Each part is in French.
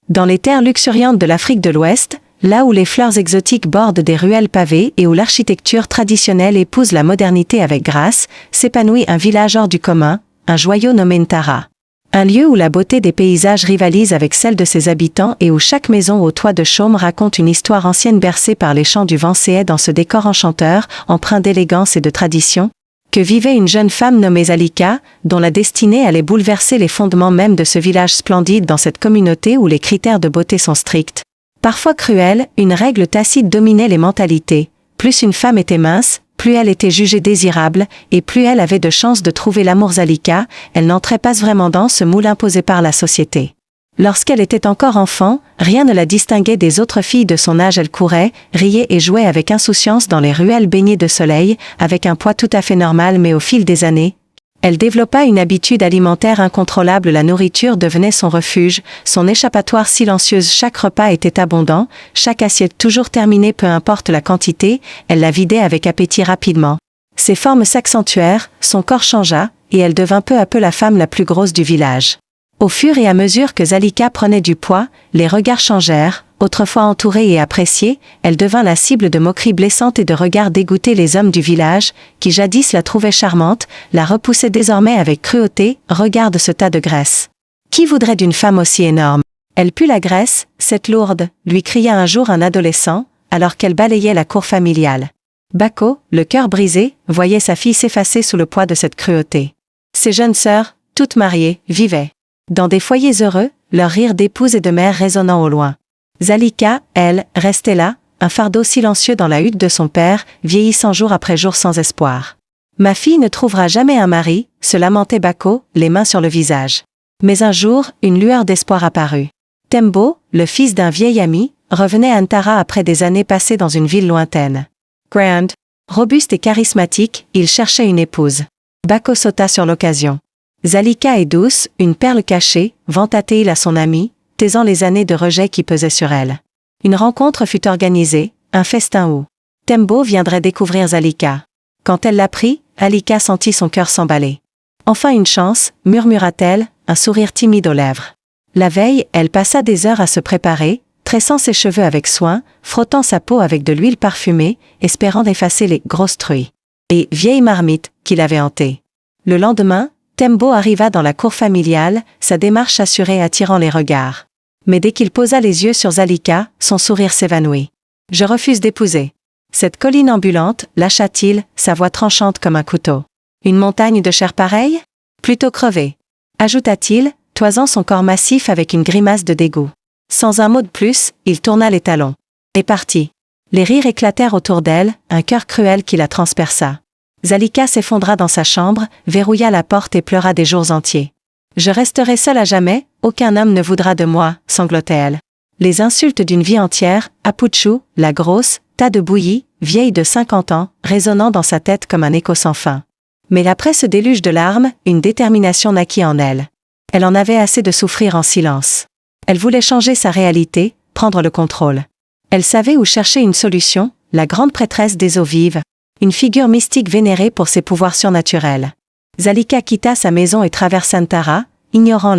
Dans les terres luxuriantes de l'Afrique de l'Ouest, là où les fleurs exotiques bordent des ruelles pavées et où l'architecture traditionnelle épouse la modernité avec grâce, s'épanouit un village hors du commun, un joyau nommé Ntara. Un lieu où la beauté des paysages rivalise avec celle de ses habitants et où chaque maison au toit de chaume raconte une histoire ancienne bercée par les chants du vent séait dans ce décor enchanteur, empreint d'élégance et de tradition, que vivait une jeune femme nommée Zalika, dont la destinée allait bouleverser les fondements même de ce village splendide dans cette communauté où les critères de beauté sont stricts. Parfois cruelle, une règle tacite dominait les mentalités. Plus une femme était mince, plus elle était jugée désirable, et plus elle avait de chances de trouver l'amour. Zalika, elle n'entrait pas vraiment dans ce moule imposé par la société. Lorsqu'elle était encore enfant, rien ne la distinguait des autres filles de son âge. Elle courait, riait et jouait avec insouciance dans les ruelles baignées de soleil, avec un poids tout à fait normal, mais au fil des années, elle développa une habitude alimentaire incontrôlable. La nourriture devenait son refuge, son échappatoire silencieuse. Chaque repas était abondant, chaque assiette toujours terminée, peu importe la quantité, elle la vidait avec appétit rapidement. Ses formes s'accentuèrent, son corps changea, et elle devint peu à peu la femme la plus grosse du village. Au fur et à mesure que Zalika prenait du poids, les regards changèrent. Autrefois entourée et appréciée, elle devint la cible de moqueries blessantes et de regards dégoûtés. Les hommes du village, qui jadis la trouvaient charmante, la repoussaient désormais avec cruauté. Regarde ce tas de graisse. Qui voudrait d'une femme aussi énorme? Elle pue la graisse, cette lourde, lui cria un jour un adolescent, alors qu'elle balayait la cour familiale. Bako, le cœur brisé, voyait sa fille s'effacer sous le poids de cette cruauté. Ses jeunes sœurs, toutes mariées, vivaient dans des foyers heureux, leur rire d'épouse et de mère résonnant au loin. Zalika, elle, restait là, un fardeau silencieux dans la hutte de son père, vieillissant jour après jour sans espoir. Ma fille ne trouvera jamais un mari, se lamentait Bako, les mains sur le visage. Mais un jour, une lueur d'espoir apparut. Tembo, le fils d'un vieil ami, revenait à Ntara après des années passées dans une ville lointaine. Grand, robuste et charismatique, il cherchait une épouse. Bako sauta sur l'occasion. Zalika est douce, une perle cachée, vanta-t-il à son ami, taisant les années de rejet qui pesaient sur elle. Une rencontre fut organisée, un festin où Tembo viendrait découvrir Zalika. Quand elle l'apprit, Alika sentit son cœur s'emballer. Enfin une chance, murmura-t-elle, un sourire timide aux lèvres. La veille, elle passa des heures à se préparer, tressant ses cheveux avec soin, frottant sa peau avec de l'huile parfumée, espérant effacer les grosses truies et vieilles marmites qui l'avaient hantée. Le lendemain, Tembo arriva dans la cour familiale, sa démarche assurée attirant les regards. Mais dès qu'il posa les yeux sur Zalika, son sourire s'évanouit. « Je refuse d'épouser. » Cette colline ambulante, lâcha-t-il, sa voix tranchante comme un couteau. « Une montagne de chair pareille ? Plutôt crevée. » ajouta-t-il, toisant son corps massif avec une grimace de dégoût. Sans un mot de plus, il tourna les talons. Et partit. Les rires éclatèrent autour d'elle, un cœur cruel qui la transperça. Zalika s'effondra dans sa chambre, verrouilla la porte et pleura des jours entiers. « Je resterai seule à jamais, aucun homme ne voudra de moi, sanglotait-elle. Les insultes d'une vie entière, Apuchu, la grosse, tas de bouillie, vieille de 50 ans, résonnant dans sa tête comme un écho sans fin. Mais après ce déluge de larmes, une détermination naquit en elle. Elle en avait assez de souffrir en silence. Elle voulait changer sa réalité, prendre le contrôle. Elle savait où chercher une solution, la grande prêtresse des eaux vives, une figure mystique vénérée pour ses pouvoirs surnaturels. Zalika quitta sa maison et traversa Ntara, ignorant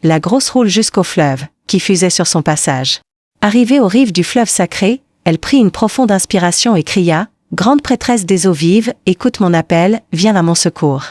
la grosse roule jusqu'au fleuve, qui fusait sur son passage. Arrivée aux rives du fleuve sacré, elle prit une profonde inspiration et cria « Grande prêtresse des eaux vives, écoute mon appel, viens à mon secours. »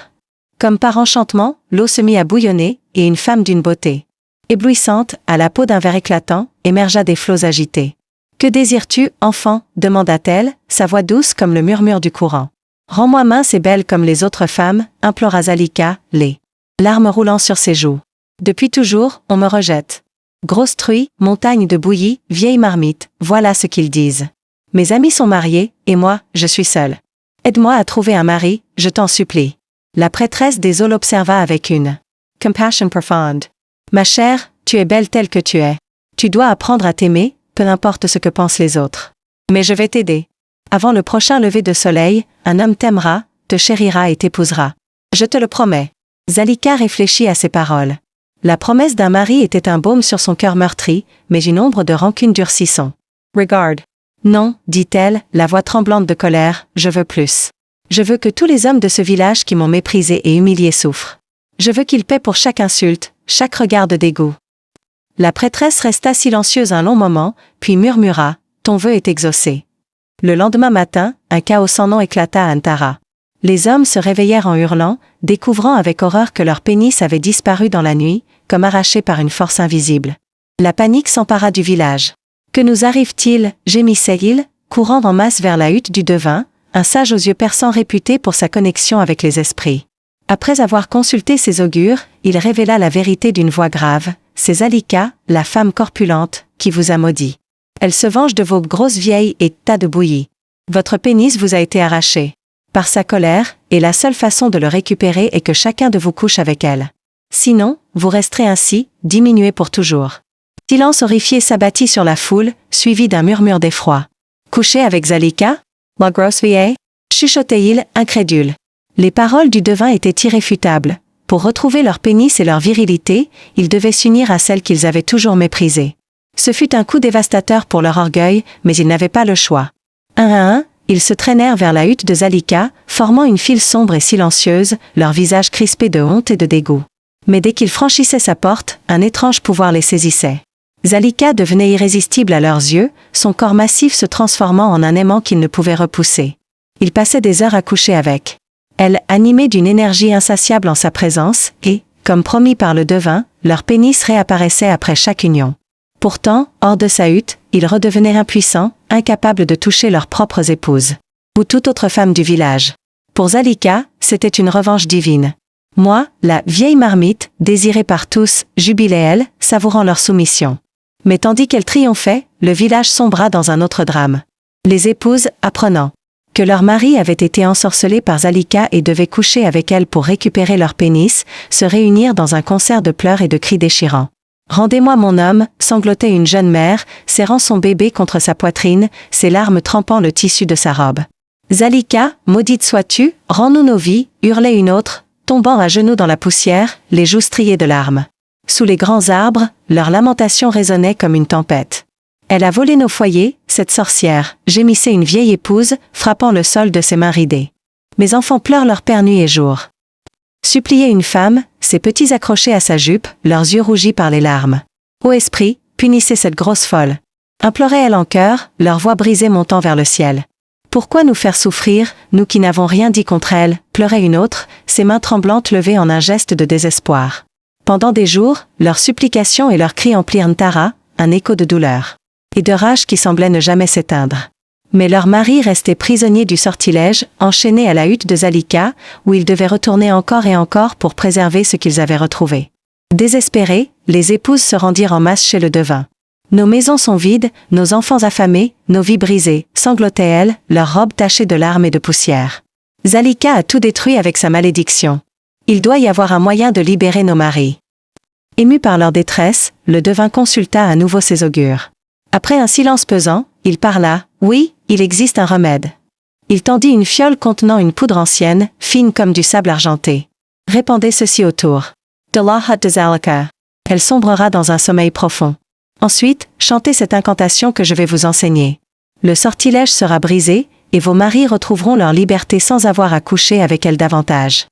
Comme par enchantement, l'eau se mit à bouillonner, et une femme d'une beauté éblouissante, à la peau d'un vert éclatant, émergea des flots agités. « Que désires-tu, enfant ?» demanda-t-elle, sa voix douce comme le murmure du courant. « Rends-moi mince et belle comme les autres femmes, » implora Zalika, les larmes roulant sur ses joues. « Depuis toujours, on me rejette. Grosse truie, montagne de bouillie, vieille marmite, voilà ce qu'ils disent. Mes amis sont mariés, et moi, je suis seule. Aide-moi à trouver un mari, je t'en supplie. » La prêtresse des eaux l'observa avec une compassion profonde. « Ma chère, tu es belle telle que tu es. Tu dois apprendre à t'aimer, peu importe ce que pensent les autres. Mais je vais t'aider. Avant le prochain lever de soleil, un homme t'aimera, te chérira et t'épousera. Je te le promets. » Zalika réfléchit à ces paroles. La promesse d'un mari était un baume sur son cœur meurtri, mais une ombre de rancune durcit son regard. « Non, dit-elle, la voix tremblante de colère, je veux plus. Je veux que tous les hommes de ce village qui m'ont méprisée et humiliée souffrent. Je veux qu'ils paient pour chaque insulte, chaque regard de dégoût. La prêtresse resta silencieuse un long moment, puis murmura « Ton vœu est exaucé ». Le lendemain matin, un chaos sans nom éclata à Antara. Les hommes se réveillèrent en hurlant, découvrant avec horreur que leur pénis avait disparu dans la nuit, comme arraché par une force invisible. La panique s'empara du village. « Que nous arrive-t-il » gémissait-il, courant en masse vers la hutte du devin, un sage aux yeux perçants réputé pour sa connexion avec les esprits. Après avoir consulté ses augures, il révéla la vérité d'une voix grave. « C'est Zalika, la femme corpulente, qui vous a maudit. Elle se venge de vos grosses vieilles et tas de bouillies. Votre pénis vous a été arraché. Par sa colère, et la seule façon de le récupérer est que chacun de vous couche avec elle. Sinon, vous resterez ainsi, diminué pour toujours. » Silence horrifié s'abattit sur la foule, suivi d'un murmure d'effroi. « Coucher avec Zalika? La grosse vieille ?» chuchotait-il, incrédule. Les paroles du devin étaient irréfutables. Pour retrouver leur pénis et leur virilité, ils devaient s'unir à celle qu'ils avaient toujours méprisée. Ce fut un coup dévastateur pour leur orgueil, mais ils n'avaient pas le choix. Un à un, ils se traînèrent vers la hutte de Zalika, formant une file sombre et silencieuse, leurs visages crispés de honte et de dégoût. Mais dès qu'ils franchissaient sa porte, un étrange pouvoir les saisissait. Zalika devenait irrésistible à leurs yeux, son corps massif se transformant en un aimant qu'ils ne pouvaient repousser. Ils passaient des heures à coucher avec elle, animés d'une énergie insatiable en sa présence, et, comme promis par le devin, leur pénis réapparaissait après chaque union. Pourtant, hors de sa hutte, ils redevenaient impuissants, incapables de toucher leurs propres épouses. Ou toute autre femme du village. Pour Zalika, c'était une revanche divine. Moi, la vieille marmite, désirée par tous, jubilait-elle, savourant leur soumission. Mais tandis qu'elle triomphait, le village sombra dans un autre drame. Les épouses, apprenant que leur mari avait été ensorcelé par Zalika et devait coucher avec elle pour récupérer leur pénis, se réunirent dans un concert de pleurs et de cris déchirants. « Rendez-moi mon homme » sanglotait une jeune mère, serrant son bébé contre sa poitrine, ses larmes trempant le tissu de sa robe. « Zalika, maudite sois-tu, rends-nous nos vies » hurlait une autre, tombant à genoux dans la poussière, les joues striées de larmes. Sous les grands arbres, leurs lamentations résonnaient comme une tempête. « Elle a volé nos foyers, cette sorcière » gémissait une vieille épouse, frappant le sol de ses mains ridées. « Mes enfants pleurent leur père nuit et jour. » Suppliait une femme, ses petits accrochés à sa jupe, leurs yeux rougis par les larmes. « Ô esprit, punissez cette grosse folle » implorait-elle en chœur, leur voix brisée montant vers le ciel. « Pourquoi nous faire souffrir, nous qui n'avons rien dit contre elle » pleurait une autre, ses mains tremblantes levées en un geste de désespoir. Pendant des jours, leurs supplications et leurs cris emplirent Antara, un écho de douleur et de rage qui semblait ne jamais s'éteindre. Mais leur mari restait prisonnier du sortilège, enchaîné à la hutte de Zalika, où ils devaient retourner encore et encore pour préserver ce qu'ils avaient retrouvé. Désespérés, les épouses se rendirent en masse chez le devin. « Nos maisons sont vides, nos enfants affamés, nos vies brisées » sanglotaient-elles, leurs robes tachées de larmes et de poussière. « Zalika a tout détruit avec sa malédiction. Il doit y avoir un moyen de libérer nos maris. » Ému par leur détresse, le devin consulta à nouveau ses augures. Après un silence pesant, il parla « Oui, il existe un remède. » Il tendit une fiole contenant une poudre ancienne, fine comme du sable argenté. « Répandez ceci autour. De la hutte de Zalika. Elle sombrera dans un sommeil profond. Ensuite, chantez cette incantation que je vais vous enseigner. Le sortilège sera brisé, et vos maris retrouveront leur liberté sans avoir à coucher avec elle davantage. »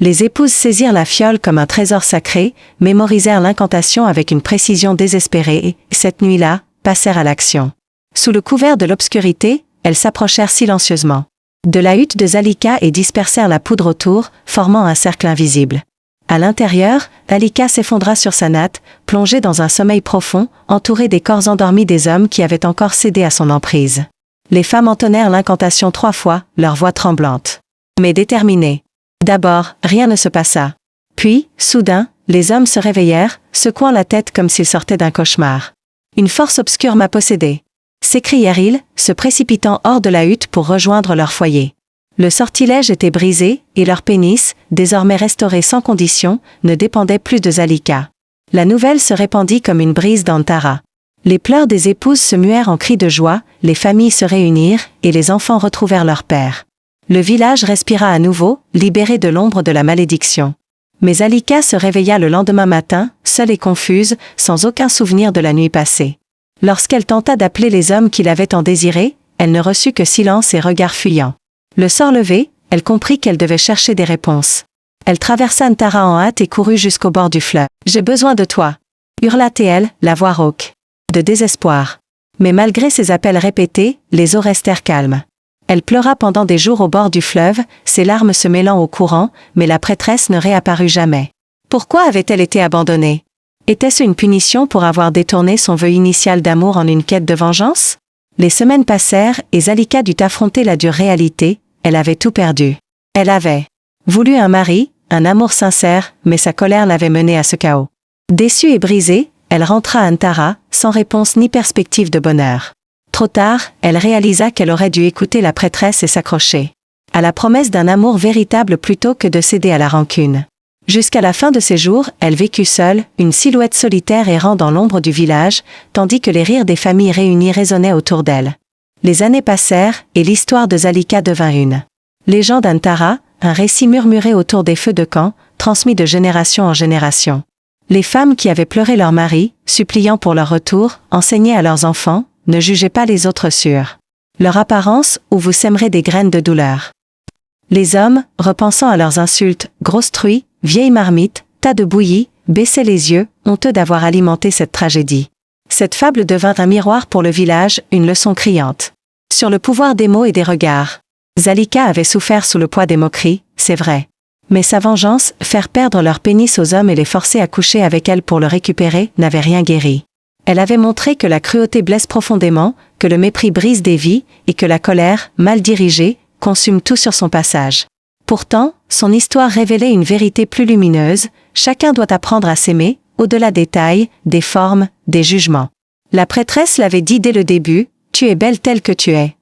Les épouses saisirent la fiole comme un trésor sacré, mémorisèrent l'incantation avec une précision désespérée et, cette nuit-là, passèrent à l'action. Sous le couvert de l'obscurité, elles s'approchèrent silencieusement de la hutte de Zalika et dispersèrent la poudre autour, formant un cercle invisible. À l'intérieur, Zalika s'effondra sur sa natte, plongée dans un sommeil profond, entourée des corps endormis des hommes qui avaient encore cédé à son emprise. Les femmes entonnèrent l'incantation 3 fois, leur voix tremblante, mais déterminées. D'abord, rien ne se passa. Puis, soudain, les hommes se réveillèrent, secouant la tête comme s'ils sortaient d'un cauchemar. « Une force obscure m'a possédé » s'écrièrent-ils, se précipitant hors de la hutte pour rejoindre leur foyer. Le sortilège était brisé, et leur pénis, désormais restauré sans condition, ne dépendait plus de Zalika. La nouvelle se répandit comme une brise dans Antara. Les pleurs des épouses se muèrent en cris de joie, les familles se réunirent, et les enfants retrouvèrent leur père. Le village respira à nouveau, libéré de l'ombre de la malédiction. Mais Zalika se réveilla le lendemain matin, seule et confuse, sans aucun souvenir de la nuit passée. Lorsqu'elle tenta d'appeler les hommes qui l'avaient tant désirée, elle ne reçut que silence et regards fuyants. Le sort levé, elle comprit qu'elle devait chercher des réponses. Elle traversa Antara en hâte et courut jusqu'au bord du fleuve. « J'ai besoin de toi. hurla-t-elle, la voix rauque de désespoir. Mais malgré ses appels répétés, les eaux restèrent calmes. Elle pleura pendant des jours au bord du fleuve, ses larmes se mêlant au courant, mais la prêtresse ne réapparut jamais. Pourquoi avait-elle été abandonnée? Était-ce une punition pour avoir détourné son vœu initial d'amour en une quête de vengeance? Les semaines passèrent et Zalika dut affronter la dure réalité, elle avait tout perdu. Elle avait voulu un mari, un amour sincère, mais sa colère l'avait menée à ce chaos. Déçue et brisée, elle rentra à Antara, sans réponse ni perspective de bonheur. Trop tard, elle réalisa qu'elle aurait dû écouter la prêtresse et s'accrocher à la promesse d'un amour véritable plutôt que de céder à la rancune. Jusqu'à la fin de ses jours, elle vécut seule, une silhouette solitaire errant dans l'ombre du village, tandis que les rires des familles réunies résonnaient autour d'elle. Les années passèrent, et l'histoire de Zalika devint une légende Antara, un récit murmuré autour des feux de camp, transmis de génération en génération. Les femmes qui avaient pleuré leur mari, suppliant pour leur retour, enseignaient à leurs enfants, ne jugez pas les autres sur leur apparence ou vous sèmerez des graines de douleur. Les hommes, repensant à leurs insultes, grosses truies, vieilles marmites, tas de bouillie, baissaient les yeux, honteux d'avoir alimenté cette tragédie. Cette fable devint un miroir pour le village, une leçon criante sur le pouvoir des mots et des regards. Zalika avait souffert sous le poids des moqueries, c'est vrai. Mais sa vengeance, faire perdre leur pénis aux hommes et les forcer à coucher avec elle pour le récupérer, n'avait rien guéri. Elle avait montré que la cruauté blesse profondément, que le mépris brise des vies, et que la colère, mal dirigée, consume tout sur son passage. Pourtant, son histoire révélait une vérité plus lumineuse, chacun doit apprendre à s'aimer, au-delà des tailles, des formes, des jugements. La prêtresse l'avait dit dès le début, tu es belle telle que tu es.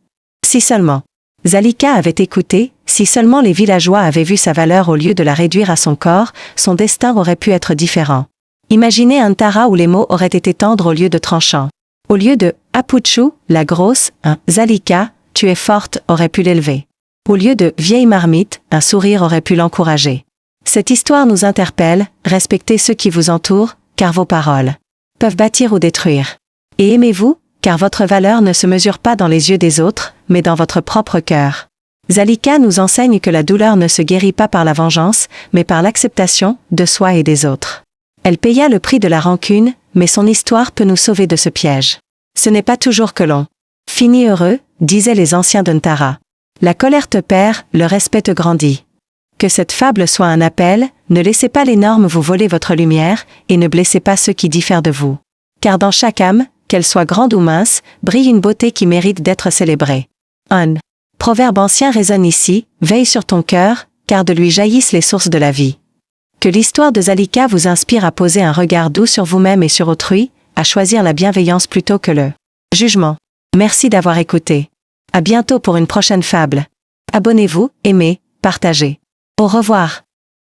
Si seulement Zalika avait écouté, si seulement les villageois avaient vu sa valeur au lieu de la réduire à son corps, son destin aurait pu être différent. Imaginez un Tara où les mots auraient été tendres au lieu de tranchants. Au lieu de « Apuchu, la grosse », un « Zalika, tu es forte » aurait pu l'élever. Au lieu de « vieille marmite », un sourire aurait pu l'encourager. Cette histoire nous interpelle, respectez ceux qui vous entourent, car vos paroles peuvent bâtir ou détruire. Et aimez-vous, car votre valeur ne se mesure pas dans les yeux des autres, mais dans votre propre cœur. Zalika nous enseigne que la douleur ne se guérit pas par la vengeance, mais par l'acceptation de soi et des autres. Elle paya le prix de la rancune, mais son histoire peut nous sauver de ce piège. Ce n'est pas toujours que l'on finit heureux, disaient les anciens d'Antara. La colère te perd, le respect te grandit. Que cette fable soit un appel, ne laissez pas les normes vous voler votre lumière, et ne blessez pas ceux qui diffèrent de vous. Car dans chaque âme, qu'elle soit grande ou mince, brille une beauté qui mérite d'être célébrée. Un proverbe ancien résonne ici, veille sur ton cœur, car de lui jaillissent les sources de la vie. Que l'histoire de Zalika vous inspire à poser un regard doux sur vous-même et sur autrui, à choisir la bienveillance plutôt que le jugement. Merci d'avoir écouté. À bientôt pour une prochaine fable. Abonnez-vous, aimez, partagez. Au revoir.